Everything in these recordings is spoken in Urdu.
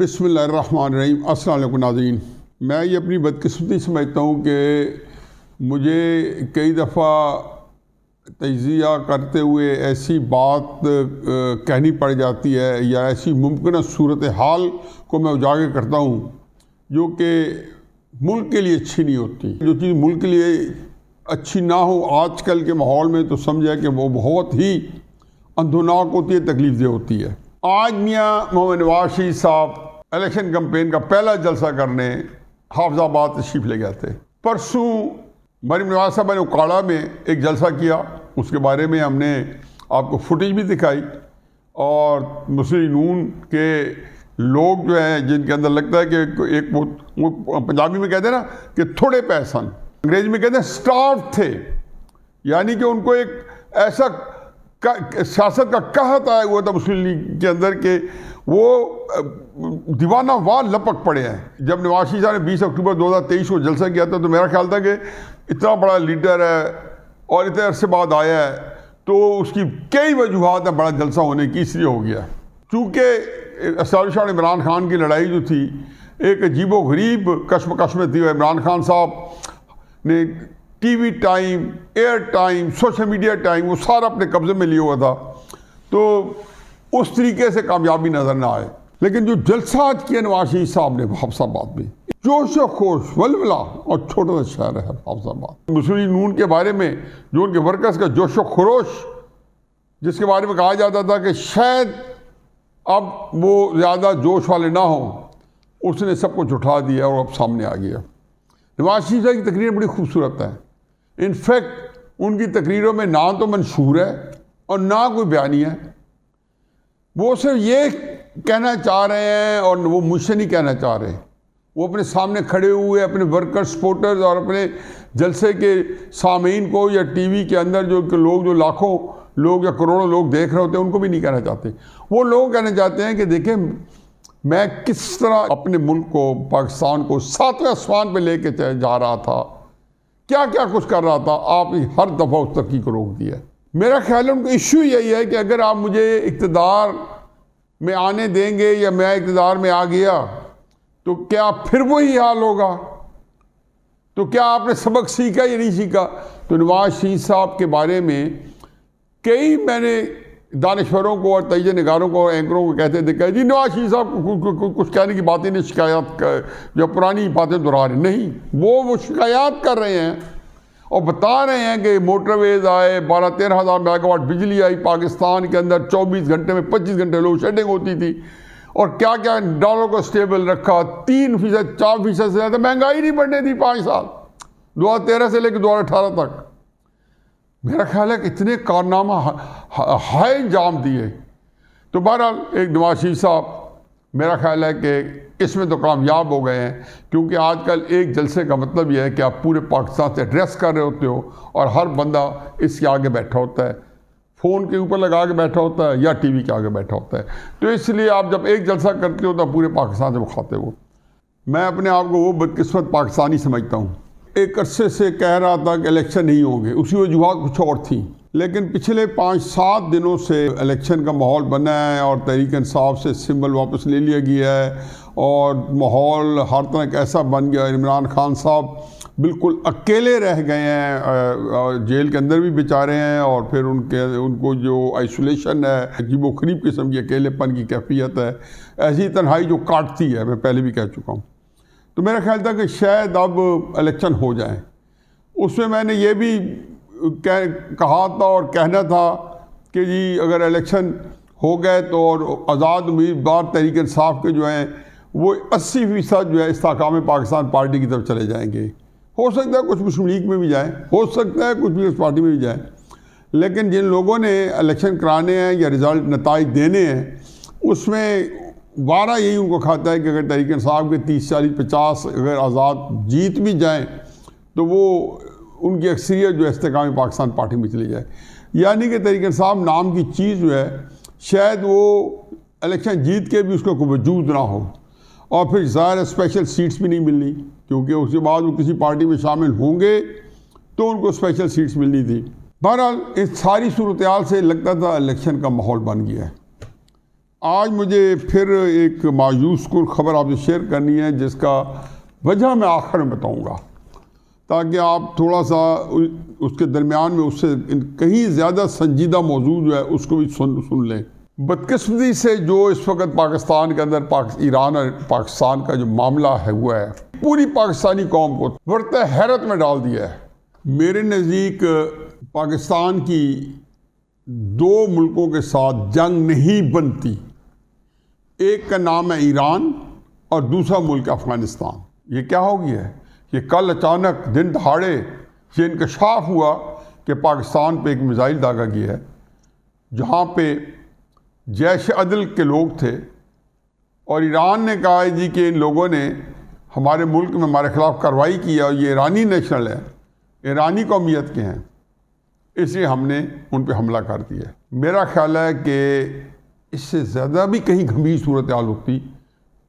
بسم اللہ الرحمن الرحیم۔ السلام علیکم ناظرین، میں یہ اپنی بدقسمتی سمجھتا ہوں کہ مجھے کئی دفعہ تجزیہ کرتے ہوئے ایسی بات کہنی پڑ جاتی ہے یا ایسی ممکنہ صورتحال کو میں اجاگر کرتا ہوں جو کہ ملک کے لیے اچھی نہیں ہوتی۔ جو چیز ملک کے لیے اچھی نہ ہو آج کل کے ماحول میں تو سمجھے کہ وہ بہت ہی اندھوناک ہوتی ہے، تکلیف دہ ہوتی ہے۔ آج میاں محمد نواز شریف صاحب الیکشن کمپین کا پہلا جلسہ کرنے حافظ آباد تشریف لے گئے تھے۔ پرسوں مریم نواز صاحبہ نے اکاڑا میں ایک جلسہ کیا، اس کے بارے میں ہم نے آپ کو فوٹیج بھی دکھائی، اور مسلم نون کے لوگ جو ہیں جن کے اندر لگتا ہے کہ ایک وہ پنجابی میں کہتے ہیں نا کہ تھوڑے پیسن، انگریزی میں کہتے ہیں سٹارف تھے، یعنی کہ ان کو ایک ایسا سیاست کا قحط آیا ہوا تھا مسلم لیگ کے اندر کہ وہ دیوانہ وار لپک پڑے ہیں۔ جب نواز شریف صاحب نے 20 اکتوبر 2023 کو جلسہ کیا تھا تو میرا خیال تھا کہ اتنا بڑا لیڈر ہے اور اتنے عرصے بعد آیا ہے تو اس کی کئی وجوہات ہیں بڑا جلسہ ہونے کی، اس لیے ہو گیا۔ چونکہ اسٹیبلش اور عمران خان کی لڑائی جو تھی ایک عجیب و غریب کشمکش میں تھی، عمران خان صاحب نے T V time, air time, social media time وہ سارا اپنے قبضے میں لیا ہوا تھا، تو اس طریقے سے کامیابی نظر نہ آئے۔ لیکن جو جلسہ آج کیا نواز شریف صاحب نے حافظ آباد میں، جوش و خروش، ولولہ، اور چھوٹا سا شہر ہے حافظ آباد، مسلم نون کے بارے میں جو ان کے ورکرز کا جوش و خروش، جس کے بارے میں کہا جاتا تھا کہ شاید اب وہ زیادہ جوش والے نہ ہوں، اس نے سب کچھ اٹھا دیا اور اب سامنے آ گیا۔ نواز شریف صاحب کی تقریر بڑی خوبصورت ہے، انفیکٹ ان کی تقریروں میں نہ تو منشور ہے اور نہ کوئی بیانی ہے، وہ صرف یہ کہنا چاہ رہے ہیں اور وہ مجھ سے نہیں کہنا چاہ رہے، وہ اپنے سامنے کھڑے ہوئے اپنے ورکر سپورٹرز اور اپنے جلسے کے سامعین کو یا ٹی وی کے اندر جو لوگ، جو لاکھوں لوگ یا کروڑوں لوگ دیکھ رہے ہوتے ہیں، ان کو بھی نہیں کہنا چاہتے۔ وہ لوگ کہنا چاہتے ہیں کہ دیکھیں میں کس طرح اپنے ملک کو، پاکستان کو 7ویں آسمان پہ لے کے جا رہا تھا، کیا کیا کچھ کر رہا تھا، آپ ہر دفعہ اس ترقی کو روک دیا۔ میرا خیال ہے ان کا ایشو یہی ہے کہ اگر آپ مجھے اقتدار میں آنے دیں گے یا میں اقتدار میں آ گیا تو کیا پھر وہی حال ہوگا؟ تو کیا آپ نے سبق سیکھا یا نہیں سیکھا؟ تو نواز شریف صاحب کے بارے میں کئی میں نے دانشوروں کو اور تجزیہ نگاروں کو اور اینکروں کو کہتے تھے کہ جی نواز شریف صاحب کچھ کہنے کی باتیں نہیں، شکایات جو پرانی باتیں دہرا رہے، نہیں، وہ شکایات کر رہے ہیں اور بتا رہے ہیں کہ موٹر ویز آئے، 12-13 ہزار میگا واٹ بجلی آئی پاکستان کے اندر، 24 گھنٹے میں 25 گھنٹے لوڈ شیڈنگ ہوتی تھی، اور کیا کیا ڈالر کو اسٹیبل رکھا، 3%، 4% سے زیادہ مہنگائی نہیں بڑھنے دی 5 سال، 2013 سے لے کے 2018 تک۔ میرا خیال ہے کہ اتنے کارنامہ ہائے انجام دیے۔ تو بہرحال ایک نواز شریف صاحب میرا خیال ہے کہ اس میں تو کامیاب ہو گئے ہیں، کیونکہ آج کل ایک جلسے کا مطلب یہ ہے کہ آپ پورے پاکستان سے ایڈریس کر رہے ہوتے ہو اور ہر بندہ اس کے آگے بیٹھا ہوتا ہے، فون کے اوپر لگا کے بیٹھا ہوتا ہے یا ٹی وی کے آگے بیٹھا ہوتا ہے، تو اس لیے آپ جب ایک جلسہ کرتے ہو تو پورے پاکستان سے مخاطب ہو۔ میں اپنے آپ کو وہ بدقسمت پاکستانی سمجھتا ہوں، ایک عرصے سے کہہ رہا تھا کہ الیکشن نہیں ہوں گے، اسی وجوہات کچھ اور تھیں، لیکن پچھلے 5-7 دنوں سے الیکشن کا ماحول بنا ہے اور تحریک انصاف سے سمبل واپس لے لیا گیا ہے اور ماحول ہر طرح کا ایسا بن گیا۔ عمران خان صاحب بالکل اکیلے رہ گئے ہیں، جیل کے اندر بھی بیچارے ہیں، اور پھر ان کو جو آئسولیشن ہے، عجیب و غریب قسم کی اکیلے پن کی کیفیت ہے، ایسی تنہائی جو کاٹتی ہے، میں پہلے بھی کہہ چکا ہوں۔ تو میرا خیال تھا کہ شاید اب الیکشن ہو جائیں۔ اس میں میں نے یہ بھی کہا تھا اور کہنا تھا کہ جی اگر الیکشن ہو گئے تو اور آزاد امیدوار تحریک انصاف کے جو ہیں وہ 80% جو ہے استحکام پاکستان پارٹی کی طرف چلے جائیں گے۔ ہو سکتا ہے کچھ مسلم لیگ میں بھی جائیں، ہو سکتا ہے کچھ پیپلز پارٹی میں بھی جائیں، لیکن جن لوگوں نے الیکشن کرانے ہیں یا رزلٹ نتائج دینے ہیں، اس میں وارہ یہی ان کو کھاتا ہے کہ اگر تحریک انصاف کے 30-40-50 اگر آزاد جیت بھی جائیں تو وہ ان کی اکثریت جو ہے استحکام پاکستان پارٹی میں چلی جائے، یعنی کہ تحریک انصاف نام کی چیز جو ہے شاید وہ الیکشن جیت کے بھی اس کا کوئی وجود نہ ہو، اور پھر ظاہر اسپیشل سیٹس بھی نہیں ملنی، کیونکہ اس کے بعد وہ کسی پارٹی میں شامل ہوں گے تو ان کو اسپیشل سیٹس ملنی تھی۔ بہرحال اس ساری صورتحال سے لگتا تھا الیکشن کا ماحول بن گیا ہے۔ آج مجھے پھر ایک مایوس کن خبر آپ سے شیئر کرنی ہے، جس کا وجہ میں آخر میں بتاؤں گا، تاکہ آپ تھوڑا سا اس کے درمیان میں اس سے کہیں زیادہ سنجیدہ موضوع جو ہے اس کو بھی سن لیں۔ بدقسمتی سے جو اس وقت پاکستان کے اندر ایران اور پاکستان کا جو معاملہ ہوا ہے، پوری پاکستانی قوم کو ورطہ حیرت میں ڈال دیا ہے۔ میرے نزدیک پاکستان کی دو ملکوں کے ساتھ جنگ نہیں بنتی، ایک کا نام ہے ایران اور دوسرا ملک افغانستان۔ یہ کیا ہو گیا ہے؟ یہ کل اچانک دن دہاڑے یہ انکشاف ہوا کہ پاکستان پہ ایک میزائل داغا گیا ہے، جہاں پہ جیش عدل کے لوگ تھے، اور ایران نے کہا جی کہ ان لوگوں نے ہمارے ملک میں ہمارے خلاف کارروائی کی ہے اور یہ ایرانی نیشنل ہے، ایرانی قومیت کے ہیں، اس لیے ہم نے ان پہ حملہ کر دیا ہے۔ میرا خیال ہے کہ اس سے زیادہ بھی کہیں گھمیر صورتحال ہوتی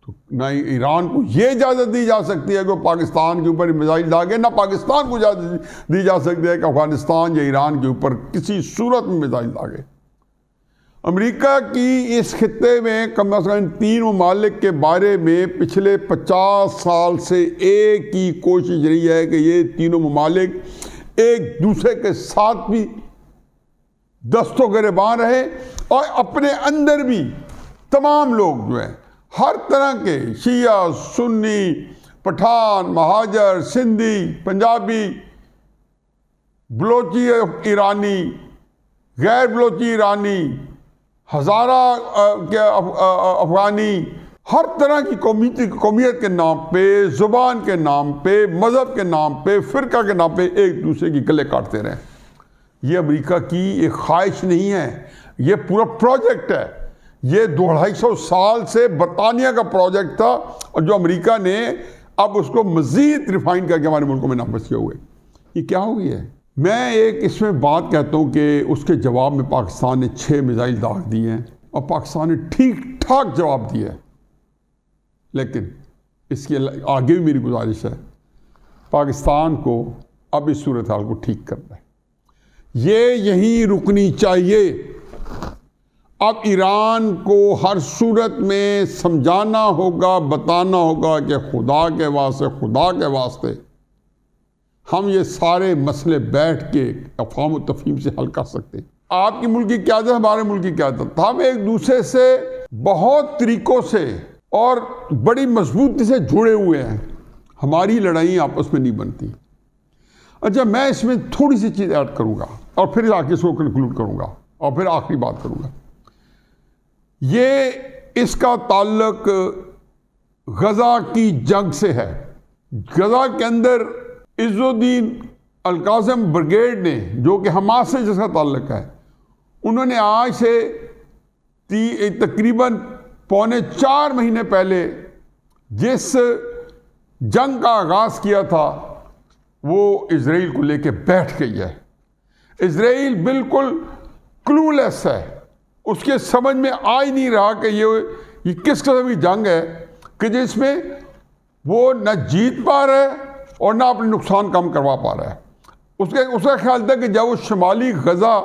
تو نہ ایران کو یہ اجازت دی جا سکتی ہے کہ وہ پاکستان کے اوپر میزائل داغے، نہ پاکستان کو اجازت دی جا سکتی ہے کہ افغانستان یا ایران کے اوپر کسی صورت میں میزائل داغے۔ امریکہ کی اس خطے میں کم از کم 3 ممالک کے بارے میں پچھلے 50 سال سے ایک ہی کوشش رہی ہے کہ یہ تینوں ممالک ایک دوسرے کے ساتھ بھی دست و گریباں رہے، اور اپنے اندر بھی تمام لوگ جو ہیں ہر طرح کے شیعہ، سنی، پٹھان، مہاجر، سندھی، پنجابی، بلوچی ایرانی، غیر بلوچی ایرانی، ہزارہ کے افغانی، ہر طرح کی قومیت کے نام پہ، زبان کے نام پہ، مذہب کے نام پہ، فرقہ کے نام پہ ایک دوسرے کی گلے کاٹتے رہے۔ یہ امریکہ کی ایک خواہش نہیں ہے، یہ پورا پروجیکٹ ہے۔ یہ 250 سال سے برطانیہ کا پروجیکٹ تھا، اور جو امریکہ نے اب اس کو مزید ریفائن کر کے ہمارے ملکوں میں نافذ کیا ہوئے۔ یہ کیا ہو گیا ہے؟ میں ایک اس میں بات کہتا ہوں کہ اس کے جواب میں پاکستان نے 6 میزائل داغ دیے ہیں، اور پاکستان نے ٹھیک ٹھاک جواب دیا ہے، لیکن اس کے آگے بھی میری گزارش ہے، پاکستان کو اب اس صورتحال کو ٹھیک کرنا ہے، یہ یہیں رکنی چاہیے۔ اب ایران کو ہر صورت میں سمجھانا ہوگا، بتانا ہوگا کہ خدا کے واسطے ہم یہ سارے مسئلے بیٹھ کے افہام و تفہیم سے حل کر سکتے ہیں۔ آپ کی ملک کی قیادت، ہمارے ملک کی قیادت، ہم ایک دوسرے سے بہت طریقوں سے اور بڑی مضبوطی سے جڑے ہوئے ہیں، ہماری لڑائی آپس میں نہیں بنتی۔ اچھا، میں اس میں تھوڑی سی چیز ایڈ کروں گا اور پھر آ کے اس کو کنکلوڈ کروں گا، اور پھر آخری بات کروں گا۔ یہ اس کا تعلق غزہ کی جنگ سے ہے۔ غزہ کے اندر عز الدین القاسم بریگیڈ نے، جو کہ حماس سے جس کا تعلق ہے، انہوں نے آج سے تقریباً 3.25 مہینے پہلے جس جنگ کا آغاز کیا تھا، وہ اسرائیل کو لے کے بیٹھ گئی ہے۔ اسرائیل بالکل کلولیس ہے، اس کے سمجھ میں آ ہی نہیں رہا کہ یہ کس قسم کی جنگ ہے کہ جس میں وہ نہ جیت پا رہا ہے اور نہ اپنے نقصان کم کروا پا رہا ہے۔ اس کا خیال تھا کہ جب وہ شمالی غزہ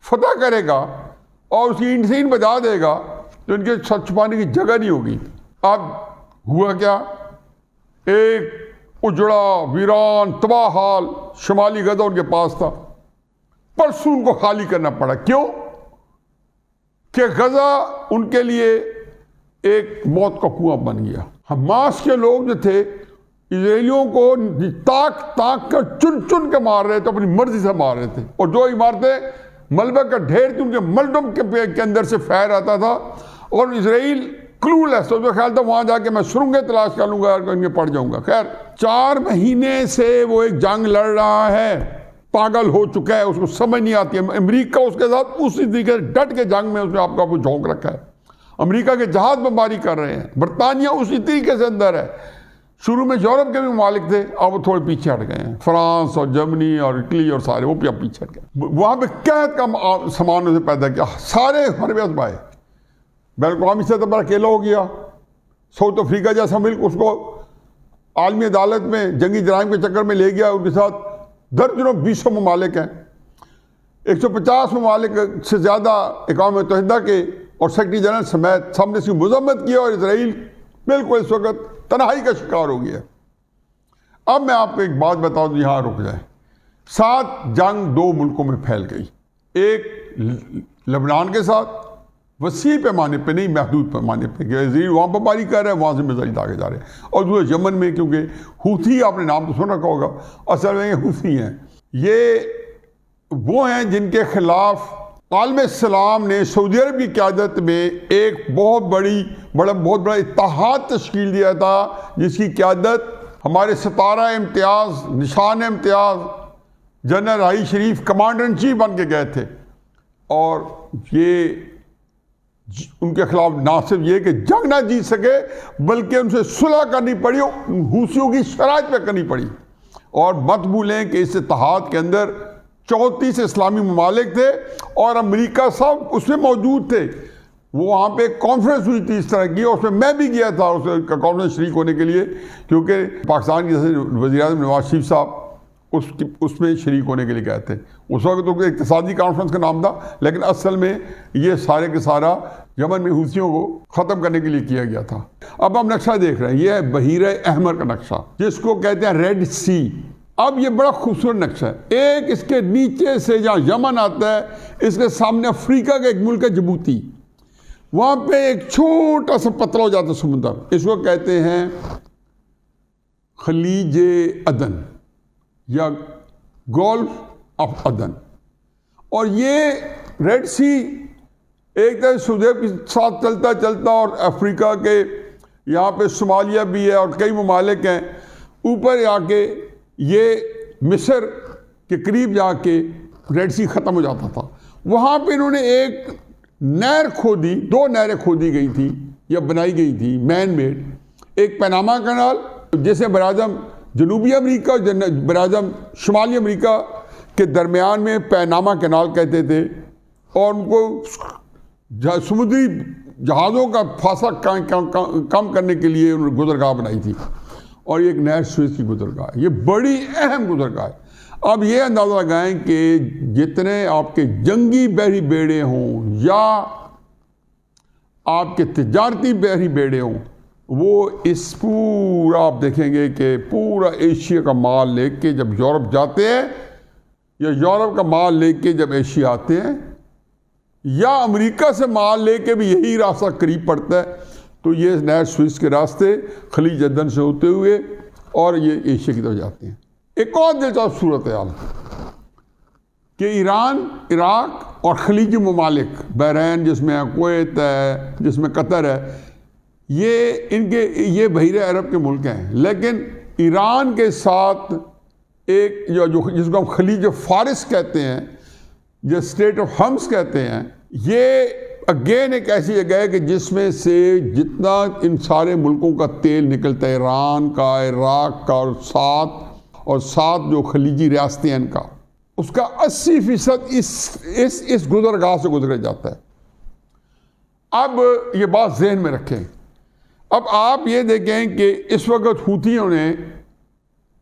فتح کرے گا اور اس کی اینٹ سے اینٹ بجا دے گا تو ان کے چھپانے کی جگہ نہیں ہوگی۔ اب ہوا کیا؟ ایک اجڑا، ویران، تباہ حال شمالی غزہ ان کے پاس تھا، پرسوں ان کو خالی کرنا پڑا۔ کیوں؟ کہ غزہ ان کے لیے ایک موت کا کنواں بن گیا۔ حماس کے لوگ جو تھے، اسرائیلیوں کو تاک کر چن کے مار رہے تھے، اپنی مرضی سے مار رہے تھے، اور جو عمارتیں ملبے کا ڈھیر تھی ان کے ملڈم کے اندر سے فائر آتا تھا، اور اسرائیل کلولیس، اس کا خیال تھا وہاں جا کے میں سرنگیں تلاش کر لوں گا، ان کے پڑ جاؤں گا۔ خیر 4 مہینے سے وہ ایک جنگ لڑ رہا ہے، پاگل ہو چکا ہے، اس کو سمجھ نہیں آتی ہے۔ امریکہ اس کے ساتھ اسی طریقے سے ڈٹ کے جنگ میں اس نے آپ کو جھونک رکھا ہے۔ امریکہ کے جہاز بمباری کر رہے ہیں، برطانیہ اسی طریقے سے اندر ہے۔ شروع میں یورپ کے بھی ممالک تھے، اب وہ تھوڑے پیچھے ہٹ گئے ہیں، فرانس اور جرمنی اور اٹلی اور سارے وہ پیچھے ہٹ گئے۔ وہاں پہ قحط کا سامان اسے پیدا کیا، سارے حرب ازمائے، بین الاقوامی سطح پر اکیلا ہو گیا۔ ساؤتھ افریقہ جیسا ملک اس کو عالمی عدالت میں جنگی جرائم کے چکر میں لے گیا، ان کے ساتھ درجنوں 200 ممالک ہیں، 150 ممالک سے زیادہ اقوام متحدہ کے اور سیکرٹری جنرل سمیت سب نے اس کی مذمت کی اور اسرائیل بالکل اس وقت تنہائی کا شکار ہو گیا۔ اب میں آپ کو ایک بات بتاؤں تو یہاں رک جائیں۔ 7 جنگ 2 ملکوں میں پھیل گئی، ایک لبنان کے ساتھ وسیع پیمانے پہ نہیں، محدود پیمانے پہ کہ اسرائیل وہاں بمباری کر رہا ہے، وہاں سے میزائل داغے جا رہے ہیں، اور دوسرے یمن میں، کیونکہ حوثی آپ نے نام تو سن رکھا ہوگا، اصل میں یہ حوثی ہیں، یہ وہ ہیں جن کے خلاف عالم اسلام نے سعودی عرب کی قیادت میں ایک بہت بڑا اتحاد تشکیل دیا تھا، جس کی قیادت ہمارے ستارہ امتیاز، نشان امتیاز general Raheel Sharif commander in chief بن کے گئے تھے۔ اور یہ ان کے خلاف نہ صرف یہ کہ جنگ نہ جیت سکے بلکہ ان سے صلح کرنی پڑی، حوثیوں کی شرائط پہ کرنی پڑی۔ اور مت بھولیں کہ اس اتحاد کے اندر 34 اسلامی ممالک تھے اور امریکہ سب اس میں موجود تھے۔ وہ وہاں پہ ایک کانفرنس ہوئی تھی اس طرح کی، اور اس میں میں بھی گیا تھا اس کانفرنس شریک ہونے کے لیے، کیونکہ پاکستان کے وزیر اعظم نواز شریف صاحب اس میں شریک ہونے کے لیے گئے تھے۔ اس وقت تو اقتصادی کانفرنس کا نام تھا، لیکن اصل میں یہ سارے کے سارا یمن میں حوثیوں کو ختم کرنے کے لیے کیا گیا تھا۔ اب ہم نقشہ دیکھ رہے ہیں، یہ ہے بحیرہ احمر کا نقشہ، جس کو کہتے ہیں ریڈ سی۔ اب یہ بڑا خوبصورت نقشہ ہے، ایک اس کے نیچے سے جہاں یمن آتا ہے، اس کے سامنے افریقہ کا ایک ملک ہے جبوتی، وہاں پہ ایک چھوٹا سا پتلا ہو جاتا ہے سمندر، اس کو کہتے ہیں خلیج عدن یا گولف آف عدن۔ اور یہ ریڈ سی ایک طرح سعودی عرب کے ساتھ چلتا اور افریقہ کے یہاں پہ صومالیہ بھی ہے اور کئی ممالک ہیں، اوپر جا کے یہ مصر کے قریب جا کے ریڈ سی ختم ہو جاتا تھا۔ وہاں پہ انہوں نے ایک نہر کھودی، 2 نہریں کھودی گئی تھی یا بنائی گئی تھی مین میڈ، ایک پیناما کنال جسے براعظم جنوبی امریکہ اور براعظم شمالی امریکہ کے درمیان میں پیناما کنال کہتے تھے، اور ان کو سمندری جہازوں کا فاصلہ کم کرنے کے لیے انہوں نے گزرگاہ بنائی تھی، اور یہ ایک نہر سوئز کی گزرگاہ ہے، یہ بڑی اہم گزرگاہ ہے۔ اب یہ اندازہ لگائیں کہ جتنے آپ کے جنگی بحری بیڑے ہوں یا آپ کے تجارتی بحری بیڑے ہوں، وہ اس پورا آپ دیکھیں گے کہ پورا ایشیا کا مال لے کے جب یورپ جاتے ہیں، یا یورپ کا مال لے کے جب ایشیا آتے ہیں، یا امریکہ سے مال لے کے بھی یہی راستہ قریب پڑتا ہے، تو یہ نہر سوئس کے راستے خلیج عدن سے ہوتے ہوئے اور یہ ایشیا کی طرف جاتے ہیں۔ ایک اور دلچسپ صورتحال کہ ایران، عراق اور خلیجی ممالک، بحرین جس میں کویت ہے، جس میں قطر ہے، یہ بحیرہ عرب کے ملک ہیں، لیکن ایران کے ساتھ ایک جس کو ہم خلیج فارس کہتے ہیں، جو اسٹیٹ آف ہمس کہتے ہیں، یہ اگین ایک ایسی جگہ ہے کہ جس میں سے جتنا ان سارے ملکوں کا تیل نکلتا ہے، ایران کا، عراق کا اور سات جو خلیجی ریاستیں ہیں ان کا، اس کا 80% اس گزرگاہ سے گزرے جاتا ہے۔ اب یہ بات ذہن میں رکھیں۔ اب آپ یہ دیکھیں کہ اس وقت حوثیوں نے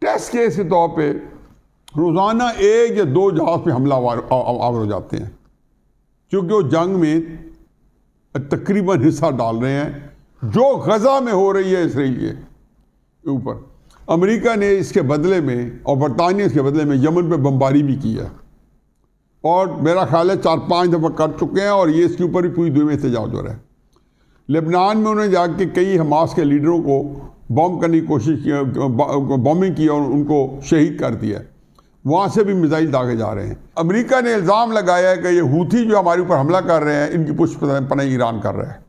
ٹیسٹ کیس کے طور پہ روزانہ 1 یا 2 جہاز پہ حملہ آور ہو جاتے ہیں، کیونکہ وہ جنگ میں تقریباً حصہ ڈال رہے ہیں جو غزہ میں ہو رہی ہے اسرائیل کے اوپر۔ امریکہ نے اس کے بدلے میں اور برطانیہ اس کے بدلے میں یمن پہ بمباری بھی کی ہے، اور میرا خیال ہے 4-5 دفعہ کر چکے ہیں، اور یہ اس کے اوپر بھی پوری دنیا میں احتجاج ہو رہا ہے۔ لبنان میں انہوں نے جا کے کئی حماس کے لیڈروں کو بام کرنے کی کوشش کی، بامبنگ کی اور ان کو شہید کر دیا، وہاں سے بھی میزائل داغے جا رہے ہیں۔ امریکہ نے الزام لگایا ہے کہ یہ حوثی جو ہمارے اوپر حملہ کر رہے ہیں، ان کی پشت پناہی ایران کر رہا ہے۔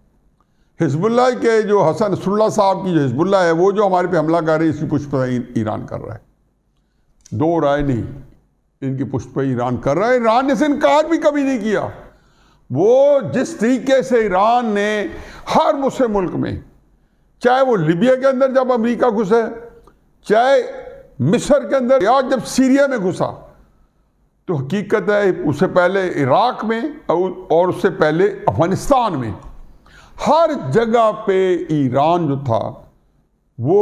حزب اللہ کے جو حسن نصر اللہ صاحب کی جو حزب اللہ ہے، وہ جو ہمارے پہ حملہ کر رہے ہیں، اس کی پشت پناہی ایران کر رہا ہے۔ 2 رائے نہیں، ان کی پشت پناہی ایران کر رہا ہے۔ ایران نے سے انکار بھی کبھی نہیں کیا۔ وہ جس طریقے سے ایران نے ہر مسلم ملک میں، چاہے وہ لیبیا کے اندر جب امریکہ گھسے، چاہے مصر کے اندر، یا جب سیریا میں گھسا، تو حقیقت ہے اس سے پہلے عراق میں اور اس سے پہلے افغانستان میں، ہر جگہ پہ ایران جو تھا وہ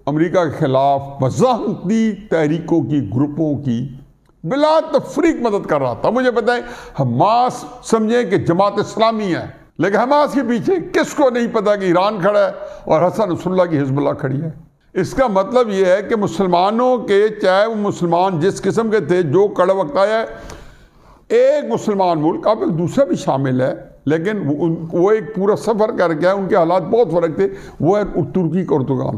امریکہ کے خلاف مزاحمتی تحریکوں کی، گروپوں کی بلا تفریق مدد کر رہا تھا۔ مجھے پتہ ہے حماس سمجھیں کہ جماعت اسلامی ہے، لیکن حماس کے پیچھے کس کو نہیں پتا کہ ایران کھڑا ہے اور حسن نصر اللہ کی حزب اللہ کھڑی ہے؟ اس کا مطلب یہ ہے کہ مسلمانوں کے، چاہے وہ مسلمان جس قسم کے تھے، جو کڑا وقت آیا ہے، ایک مسلمان ملک، اب ایک دوسرا بھی شامل ہے، لیکن وہ ایک پورا سفر کر گیا، ان کے حالات بہت فرق تھے، وہ ہے ترکی کا ارتگان۔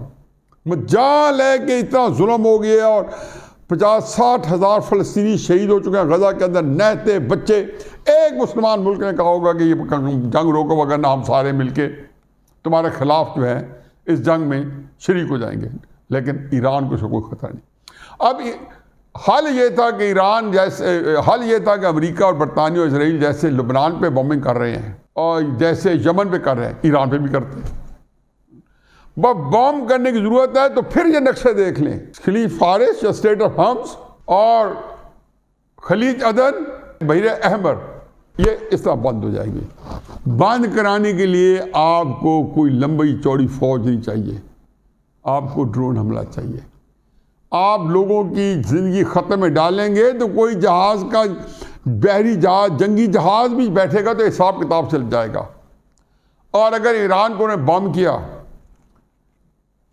مجال ہے کہ اتنا ظلم ہو گیا اور 50-60 ہزار فلسطینی شہید ہو چکے ہیں غزہ کے اندر، نہتے بچے۔ ایک مسلمان ملک نے کہا ہوگا کہ یہ جنگ روکو، وگرنہ ہم سارے مل کے تمہارے خلاف جو ہے اس جنگ میں شریک ہو جائیں گے، لیکن ایران کو کوئی خطرہ نہیں۔ اب حال یہ تھا کہ حال یہ تھا کہ امریکہ اور برطانیہ اور اسرائیل جیسے لبنان پہ بمبنگ کر رہے ہیں اور جیسے یمن پہ کر رہے ہیں، ایران پہ بھی کرتے ہیں۔ بم کرنے کی ضرورت ہے تو پھر یہ نقشے دیکھ لیں، خلیج فارس یا اسٹریٹ آف ہارمز اور خلیج عدن، بحر احمر، یہ اس طرح بند ہو جائے گی۔ بند کرانے کے لیے آپ کو کوئی لمبی چوڑی فوج نہیں چاہیے، آپ کو ڈرون حملہ چاہیے۔ آپ لوگوں کی زندگی خطرے میں ڈالیں گے تو کوئی جہاز کا، بحری جہاز، جنگی جہاز بھی بیٹھے گا تو حساب کتاب چل جائے گا۔ اور اگر ایران کو انہیں بم کیا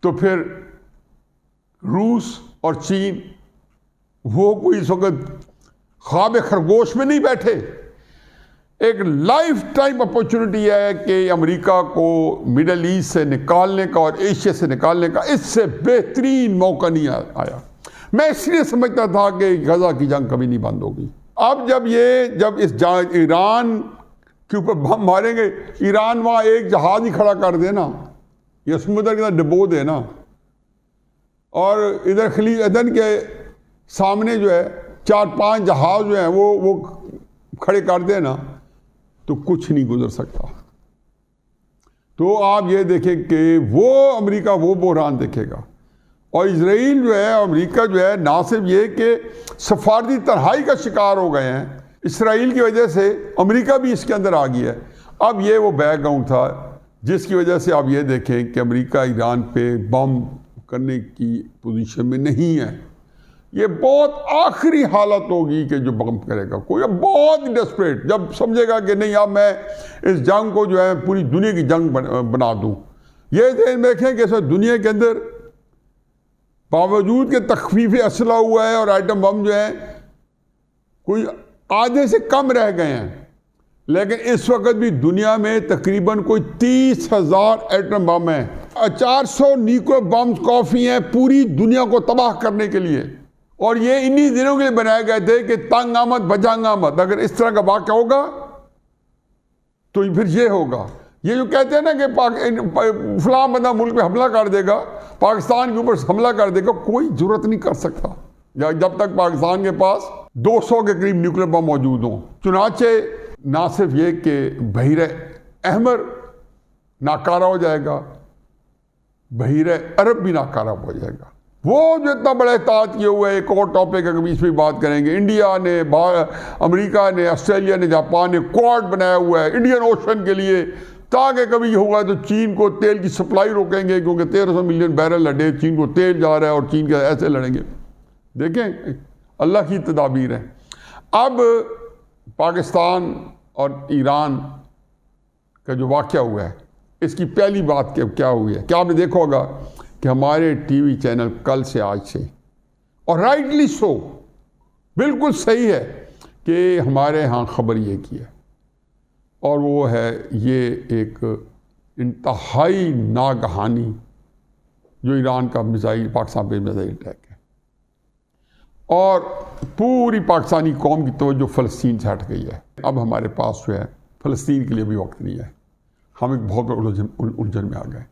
تو پھر روس اور چین، وہ کوئی اس وقت خواب خرگوش میں نہیں بیٹھے۔ ایک لائف ٹائم اپورچونٹی ہے کہ امریکہ کو مڈل ایسٹ سے نکالنے کا اور ایشیا سے نکالنے کا اس سے بہترین موقع نہیں آیا۔ میں اس لیے سمجھتا تھا کہ غزہ کی جنگ کبھی نہیں بند ہوگی۔ اب جب اس ایران کے اوپر بم ماریں گے، ایران وہاں ایک جہاز ہی کھڑا کر دے نا، یا سمندر کے اندر ڈبو دے نا، اور ادھر خلیج عدن کے سامنے جو ہے 4-5 جہاز جو ہیں وہ کھڑے کر دے نا، تو کچھ نہیں گزر سکتا۔ تو آپ یہ دیکھیں کہ وہ امریکہ وہ بحران دیکھے گا، اور اسرائیل جو ہے، امریکہ جو ہے، نہ صرف یہ کہ سفارتی تنہائی کا شکار ہو گئے ہیں، اسرائیل کی وجہ سے امریکہ بھی اس کے اندر آ گیا ہے۔ اب یہ وہ بیک گراؤنڈ تھا جس کی وجہ سے آپ یہ دیکھیں کہ امریکہ ایران پہ بم کرنے کی پوزیشن میں نہیں ہے۔ یہ بہت آخری حالت ہوگی کہ جو بم کرے گا کوئی، اب بہت ڈیسپریٹ، جب سمجھے گا کہ نہیں اب میں اس جنگ کو جو ہے پوری دنیا کی جنگ بنا دوں۔ یہ ذہن میں رکھیں کہ اس دنیا کے اندر باوجود کہ تخفیف اسلحہ ہوا ہے اور آئٹم بم جو ہے کوئی آدھے سے کم رہ گئے ہیں، لیکن اس وقت بھی دنیا میں تقریباً کوئی 30,000 ایٹم بم ہیں، 400 نیوکلیر بمز کافی ہیں پوری دنیا کو تباہ کرنے کے لیے، اور یہ انہی دنوں کے لیے بنائے گئے تھے کہ تنگ آمد بجنگ آمد، اگر اس طرح کا واقعہ ہوگا تو پھر یہ ہوگا۔ یہ جو کہتے ہیں نا کہ فلاں بندہ ملک پہ حملہ کر دے گا، پاکستان کے اوپر حملہ کر دے گا، کوئی ضرورت نہیں کر سکتا جب تک پاکستان کے پاس 200 کے قریب نیوکلیر بم موجود ہوں۔ چنانچہ نہ صرف یہ کہ بحر احمر ناکارہ ہو جائے گا، بحر عرب بھی ناکارہ ہو جائے گا۔ وہ جو اتنا بڑا احتیاط کیے ہوئے، ایک اور ٹاپک ہے کبھی اس پہ بات کریں گے، انڈیا نے، امریکہ نے، آسٹریلیا نے، جاپان نے کوارڈ بنایا ہوا ہے انڈین اوشن کے لیے، تاکہ کبھی یہ ہوگا تو چین کو تیل کی سپلائی روکیں گے، کیونکہ 1300 ملین بیرل اے ڈے چین کو تیل جا رہا ہے اور چین کے ایسے لڑیں گے۔ دیکھیں اللہ کی تدابیر ہے۔ اب پاکستان اور ایران کا جو واقعہ ہوا ہے، اس کی پہلی بات کیا ہوئی ہے کہ آپ نے دیکھا ہوگا کہ ہمارے ٹی وی چینل کل سے آج سے، اور رائٹلی سو، بالکل صحیح ہے کہ ہمارے ہاں خبر یہ کی ہے، اور وہ ہے یہ ایک انتہائی ناگہانی جو ایران کا میزائل، پاکستان پہ میزائل اٹیک ہے، اور پوری پاکستانی قوم کی توجہ فلسطین سے ہٹ گئی ہے۔ اب ہمارے پاس جو ہے فلسطین کے لیے بھی وقت نہیں ہے، ہم ایک بہت بڑے الجھن میں آ گئے۔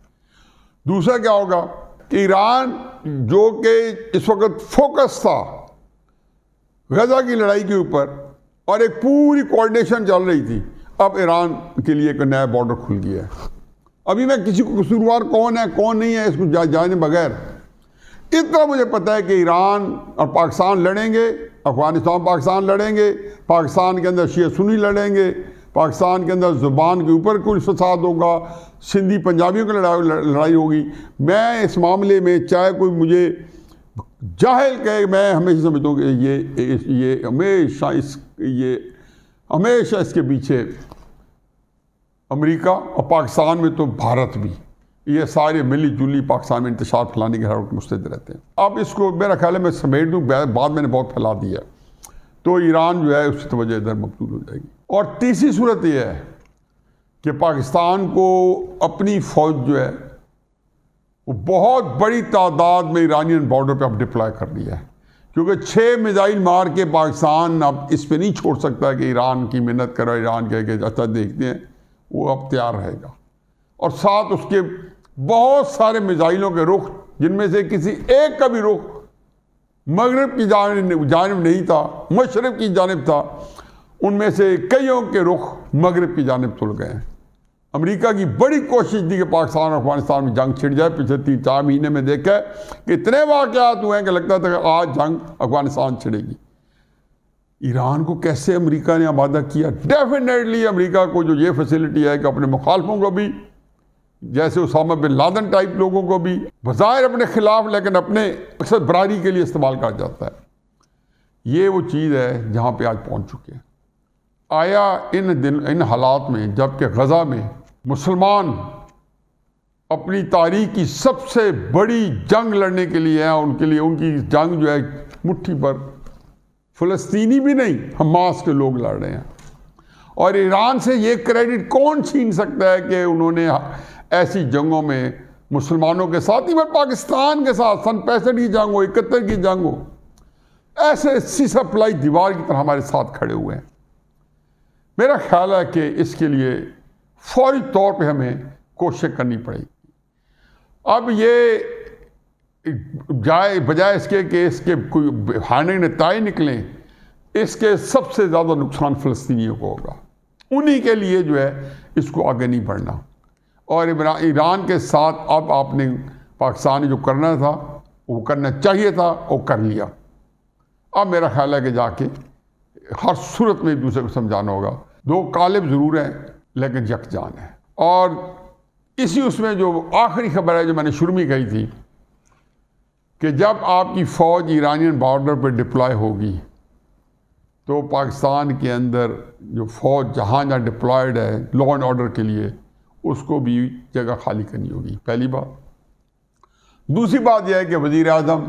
دوسرا کیا ہوگا کہ ایران جو کہ اس وقت فوکس تھا غزہ کی لڑائی کے اوپر اور ایک پوری کوارڈینیشن چل رہی تھی، اب ایران کے لیے ایک نیا بارڈر کھل گیا ہے۔ ابھی میں کسی کو قصوروار کون ہے کون نہیں ہے اس کو جانے بغیر، اتنا مجھے پتا ہے کہ ایران اور پاکستان لڑیں گے، افغانستان پاکستان لڑیں گے، پاکستان کے اندر شیعہ سنی لڑیں گے، پاکستان کے اندر زبان کے اوپر کوئی فساد ہوگا، سندھی پنجابیوں کی لڑائی ہوگی۔ میں اس معاملے میں چاہے کوئی مجھے جاہل کہے، میں ہمیشہ سمجھتا ہوں کہ یہ ہمیشہ اس کے پیچھے امریکہ اور پاکستان میں تو بھارت بھی، یہ سارے ملی جلی پاکستان میں انتشار پھیلانے کے ہر وقت مستعد رہتے ہیں۔ اب اس کو میرا خیال ہے میں سمیٹ دوں، بعد میں نے بہت پھیلا دیا تو ایران جو ہے اس کی توجہ ادھر مبذول ہو جائے گی۔ اور تیسری صورت یہ ہے کہ پاکستان کو اپنی فوج جو ہے وہ بہت بڑی تعداد میں ایرانین بارڈر پہ اب ڈپلائے کر دیا ہے، کیونکہ 6 میزائل مار کے پاکستان اب اس پہ نہیں چھوڑ سکتا کہ ایران کی محنت کرو، ایران کہے کہ اچھا دیکھتے ہیں، وہ اب تیار رہے گا۔ اور ساتھ اس کے بہت سارے میزائلوں کے رخ، جن میں سے کسی ایک کا بھی رخ مغرب کی جانب نہیں تھا، مشرق کی جانب تھا، ان میں سے کئیوں کے رخ مغرب کی جانب تل گئے ہیں۔ امریکہ کی بڑی کوشش تھی کہ پاکستان اور افغانستان میں جنگ چھڑ جائے، پچھلے 3-4 مہینے میں دیکھا ہے کہ اتنے واقعات ہوئے ہیں کہ لگتا تھا کہ آج جنگ افغانستان چھڑے گی۔ ایران کو کیسے امریکہ نے آمادہ کیا؟ ڈیفینیٹلی امریکہ کو جو یہ فیسلٹی ہے کہ اپنے مخالفوں کو بھی، جیسے اسامہ بن لادن ٹائپ لوگوں کو بھی بظاہر اپنے خلاف لیکن اپنے مقصد براری کے لیے استعمال کیا جاتا ہے، یہ وہ چیز ہے جہاں پہ آج پہنچ چکے ہیں۔ آیا ان حالات میں جب کہ غزہ میں مسلمان اپنی تاریخ کی سب سے بڑی جنگ لڑنے کے لیے ہیں، ان کے لیے ان کی جنگ جو ہے مٹھی پر فلسطینی بھی نہیں، حماس کے لوگ لڑ رہے ہیں، اور ایران سے یہ کریڈٹ کون چھین سکتا ہے کہ انہوں نے ایسی جنگوں میں مسلمانوں کے ساتھ ہی، میں پاکستان کے ساتھ سن 65 کی جنگ ہو، 71 کی جنگ ہو، ایسے سیسا پلائی دیوار کی طرح ہمارے ساتھ کھڑے ہوئے ہیں۔ میرا خیال ہے کہ اس کے لیے فوری طور پہ ہمیں کوشش کرنی پڑے گی۔ اب یہ بجائے اس کے کہ اس کے کوئی ہانے نتائج نکلیں، اس کے سب سے زیادہ نقصان فلسطینیوں کو ہوگا، انہی کے لیے جو ہے اس کو آگے نہیں بڑھنا۔ اور ایران کے ساتھ اب آپ نے پاکستان نے جو کرنا تھا وہ کرنا چاہیے تھا، وہ کر لیا۔ اب میرا خیال ہے کہ جا کے ہر صورت میں ایک دوسرے کو سمجھانا ہوگا، دو قالب ضرور ہیں لیکن یکجان ہیں۔ اور اس میں جو آخری خبر ہے جو میں نے شروع میں کہی تھی کہ جب آپ کی فوج ایرانین بارڈر پہ ڈپلائے ہوگی تو پاکستان کے اندر جو فوج جہاں ڈپلائیڈ ہے لا اینڈ آرڈر کے لیے، اس کو بھی جگہ خالی کرنی ہوگی، پہلی بات۔ دوسری بات یہ ہے کہ وزیر اعظم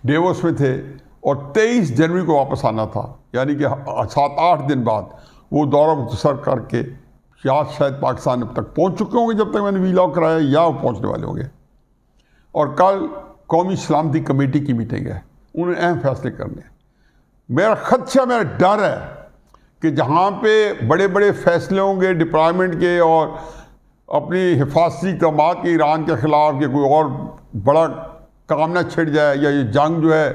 ڈیووس میں تھے اور 23 جنوری کو واپس آنا تھا، یعنی کہ 7-8 دن بعد وہ دورہ مختصر کر کے شاید پاکستان اب تک پہنچ چکے ہوں گے جب تک میں نے ویلاگ کرایا، یا وہ پہنچنے والے ہوں گے۔ اور کل قومی سلامتی کمیٹی کی میٹنگ ہے، انہوں نے اہم فیصلے کرنے ہیں۔ میرا خدشہ، میرا ڈر ہے کہ جہاں پہ بڑے بڑے فیصلے ہوں گے ڈپلائمنٹ کے اور اپنی حفاظتی اقدامات کے ایران کے خلاف، کہ کوئی اور بڑا کام نہ چھڑ جائے یا یہ جنگ جو ہے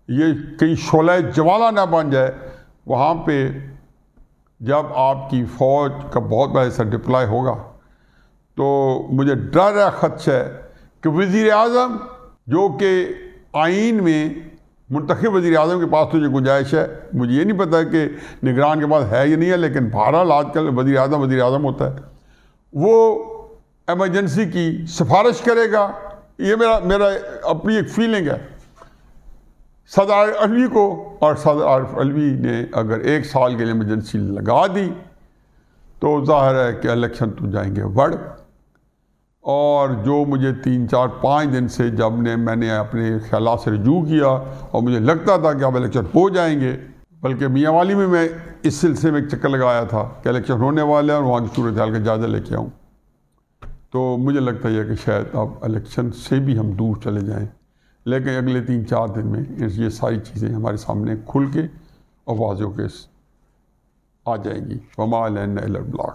یہ کہیں شعلہ جوالہ نہ بن جائے، وہاں پہ جب آپ کی فوج کا بہت بڑا حصہ ڈپلائی ہوگا تو مجھے ڈر ہے، خدشہ ہے کہ وزیر اعظم جو کہ آئین میں منتخب وزیر اعظم کے پاس تو یہ گنجائش ہے، مجھے یہ نہیں پتا کہ نگران کے پاس ہے یا نہیں ہے، لیکن بہرحال آج کل وزیر اعظم ہوتا ہے، وہ ایمرجنسی کی سفارش کرے گا، یہ میرا اپنی ایک فیلنگ ہے۔ صدر عارف علوی کو، اور صدر عارف علوی نے اگر 1 سال کے لیے ایمرجنسی لگا دی تو ظاہر ہے کہ الیکشن تو جائیں گے بڑھ۔ اور جو مجھے 3-4-5 دن سے جب میں نے اپنے خیالات سے رجوع کیا اور مجھے لگتا تھا کہ اب الیکشن ہو جائیں گے، بلکہ میاں والی میں اس سلسلے میں ایک چکر لگایا تھا کہ الیکشن ہونے والا ہے اور وہاں کی صورتحال کا جائزہ لے کے آؤں، تو مجھے لگتا ہے کہ شاید اب الیکشن سے بھی ہم دور چلے جائیں، لیکن اگلے 3-4 دن میں یہ ساری چیزیں ہمارے سامنے کھل کے اور واضح ہو کے آ جائیں گی۔ وما علینا الا البلاغ۔